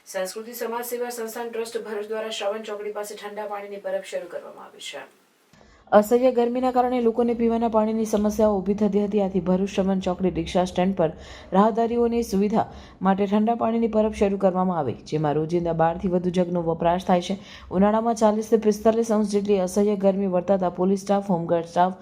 સંસ્કૃતિ સમાજ સેવા સંસ્થાન ટ્રસ્ટ ભરૂચ દ્વારા શ્રવણ ચોકડી પાસે ઠંડા પાણીની પરબ શરૂ કરવામાં આવી છે। અસહ્ય ગરમીના કારણે લોકોને પીવાના પાણીની સમસ્યાઓ ઊભી થતી હતી। આથી ભરૂચ શ્રવણ ચોકડી રિક્ષા સ્ટેન્ડ પર રાહદારીઓની સુવિધા માટે ઠંડા પાણીની પરબ શરૂ કરવામાં આવી, જેમાં રોજિંદા 12 થી વધુ જગનો વપરાશ થાય છે। ઉનાળામાં 40 થી 45 અંશ જેટલી અસહ્ય ગરમી વર્તાતા પોલીસ સ્ટાફ, હોમગાર્ડ સ્ટાફ,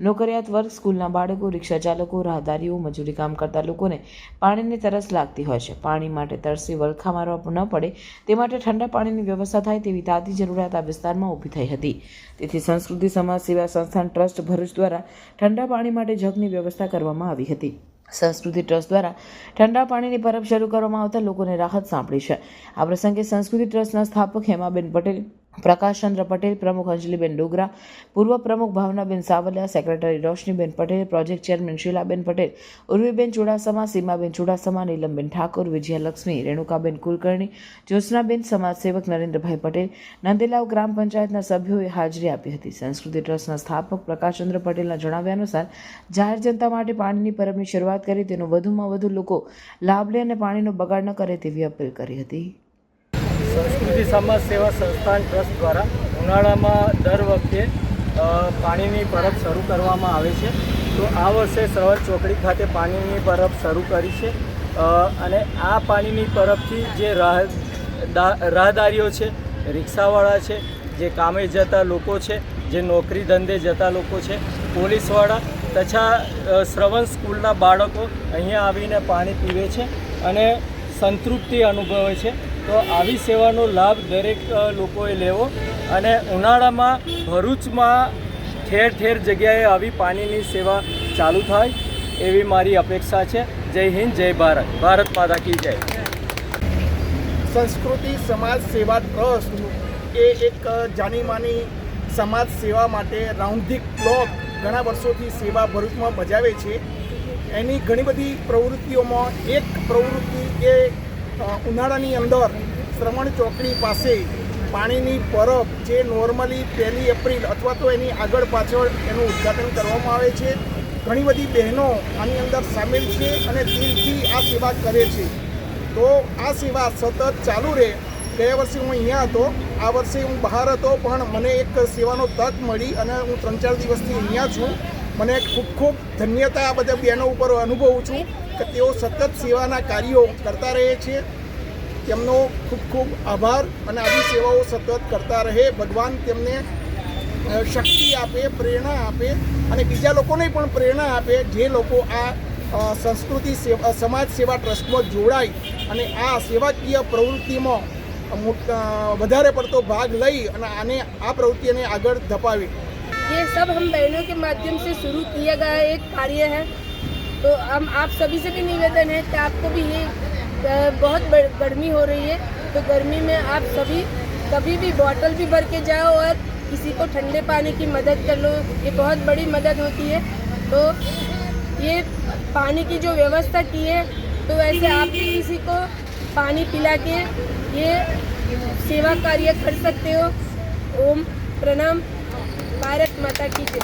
નોકરિયાત વર્ગ, સ્કૂલના બાળકો, રિક્ષા ચાલકો, રાહદારીઓ, મજૂરી કામ કરતા લોકોને પાણીની તરસ લાગતી હોય છે। પાણી માટે તરસી વલખા મારવા ન પડે તે માટે ઠંડા પાણીની વ્યવસ્થા થાય તેવી તાતી જરૂરિયાત આ વિસ્તારમાં ઊભી થઈ હતી। તેથી સંસ્કૃતિ સમાજ સેવા સંસ્થાન ટ્રસ્ટ ભરૂચ દ્વારા ઠંડા પાણી માટે જગની વ્યવસ્થા કરવામાં આવી હતી। સંસ્કૃતિ ટ્રસ્ટ દ્વારા ઠંડા પાણીની પરબ શરૂ કરવામાં આવતા લોકોને રાહત સાંપડી છે। આ પ્રસંગે સંસ્કૃતિ ટ્રસ્ટના સ્થાપક હેમાબેન પટેલ, પ્રકાશચંદ્ર પટેલ, પ્રમુખ અંજલિબેન ડોગરા, પૂર્વ પ્રમુખ Bhavnaben Savaliya, secretary રોશનીબેન Patel, project chairman શીલાબેન Patel, ઉર્વીબેન Chudasama, સીમાબેન Chudasama, Neelamben Thakor, Vijayalakshmi, રેણુકાબેન Kulkarni, જ્યોત્સનાબેન, સમાજસેવક નરેન્દ્રભાઈ પટેલ, નંદેલાવ ગ્રામ પંચાયતના સભ્યોએ હાજરી આપી હતી। સંસ્કૃતિ ટ્રસ્ટના સ્થાપક પ્રકાશચંદ્ર પટેલના જણાવ્યા અનુસાર જાહેર જનતા માટે પાણીની પરબની શરૂઆત કરી તેનો વધુમાં વધુ લોકો લાભ લે અને પાણીનો બગાડ ન કરે તેવી અપીલ કરી હતી। સંસ્કૃતિ સમાજ સેવા સંસ્થાન ટ્રસ્ટ દ્વારા ઉનાળામાં દર વખતે પાણીની પરબ શરૂ કરવામાં આવે છે। તો આ વર્ષે શ્રવણ ચોકડી ખાતે પાણીની પરબ શરૂ કરી છે અને આ પાણીની પરબથી જે રાહદારીઓ છે, રિક્ષાવાળા છે, જે કામે જતા લોકો છે, જે નોકરી ધંધે જતા લોકો છે, પોલીસવાળા તથા શ્રવણ સ્કૂલના બાળકો અહીંયા આવીને પાણી પીવે છે અને સંતૃપ્તિ અનુભવે છે। તો આવી સેવાનો લાભ દરેક લોકોએ લેવો અને ઉનાળામાં ભરૂચમાં ઠેર ઠેર જગ્યાએ આવી પાણીની સેવા ચાલુ થાય એવી મારી અપેક્ષા છે। જય હિન્દ, જય ભારત, ભારત માતા કી જય। સંસ્કૃતિ સમાજ સેવા ટ્રસ્ટ એ એક જાનીમાની સમાજ સેવા માટે રાઉન્ડ ધી ક્લોક ઘણા વર્ષોથી સેવા ભરૂચમાં બજાવે છે। એની ઘણી બધી પ્રવૃત્તિઓમાં એક પ્રવૃત્તિ એ ઉનાળાની અંદર શ્રવણ ચોકડી પાસે પાણીની પરબ જે નોર્મલી 1 એપ્રિલ અથવા તો એની આગળ પાછળ એનું ઉદ્ઘાટન કરવામાં આવે છે। ઘણી બધી બહેનો આની અંદર સામેલ છે અને દિલથી આ સેવા કરે છે। તો આ સેવા સતત ચાલુ રહે। ગયા વર્ષે હું અહીંયા હતો, આ વર્ષે હું બહાર હતો, પણ મને એક સેવાનો તક મળી અને હું 3-4 દિવસથી અહીંયા છું। મને ખૂબ ખૂબ ધન્યતા આ બધા બહેનો ઉપર અનુભવું છું કે તેઓ સતત સેવાના કાર્યો કરતા રહે છે। તેમનો ખૂબ ખૂબ આભાર અને આવી સેવાઓ સતત કરતા રહે। ભગવાન તેમને શક્તિ આપે, પ્રેરણા આપે અને બીજા લોકોને પણ પ્રેરણા આપે જે લોકો આ સંસ્કૃતિ સેવા સમાજ સેવા ટ્રસ્ટમાં જોડાય અને આ સેવાકીય પ્રવૃત્તિમાં વધારે પડતો ભાગ લઈ અને આને આ પ્રવૃત્તિને આગળ ધપાવે। ये सब हम बहनों के माध्यम से शुरू किया गया एक कार्य है। तो हम आप सभी से भी निवेदन है कि आपको भी ये बहुत गर्मी हो रही है, तो गर्मी में आप सभी कभी भी बॉटल भी भर के जाओ और किसी को ठंडे पानी की मदद कर लो, ये बहुत बड़ी मदद होती है। तो ये पानी की जो व्यवस्था की है, तो वैसे आप भी किसी को पानी पिला के ये सेवा कार्य कर सकते हो। ओम प्रणाम, भारत माता की जय।